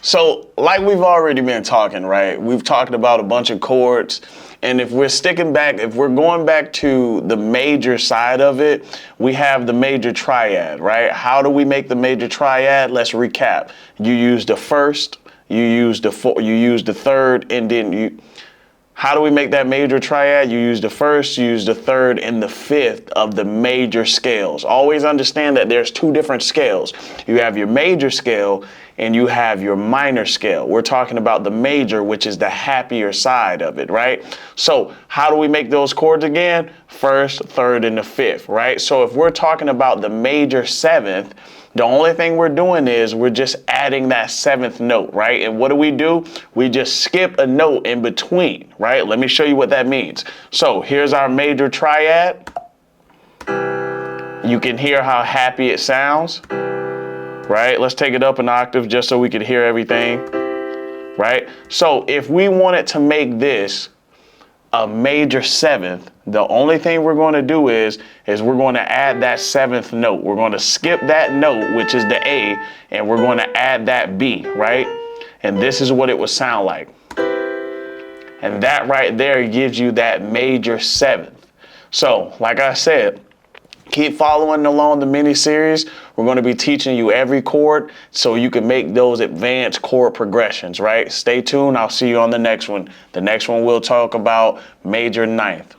So like we've already been talking, right? We've talked about a bunch of chords. And if we're going back to the major side of it, we have the major triad, right? How do we make the major triad? Let's recap. You use the first, you use the third, and then how do we make that major triad? You use the first, you use the third, and the fifth of the major scales. Always understand that there's two different scales. You have your major scale and you have your minor scale. We're talking about the major, which is the happier side of it, right? So how do we make those chords again? First, third, and the fifth, right? So if we're talking about the major seventh, the only thing we're doing is we're just adding that seventh note, right? And what do? We just skip a note in between, right? Let me show you what that means. So here's our major triad. You can hear how happy it sounds, right? Let's take it up an octave just so we can hear everything, right? So if we wanted to make this a major seventh, the only thing we're going to do is we're going to add that seventh note. We're going to skip that note, which is the A, and we're going to add that B, right? And this is what it would sound like. And that right there gives you that major seventh. So, like I said, keep following along the mini series. We're going to be teaching you every chord so you can make those advanced chord progressions, right? Stay tuned. I'll see you on the next one. The next one we'll talk about major ninth.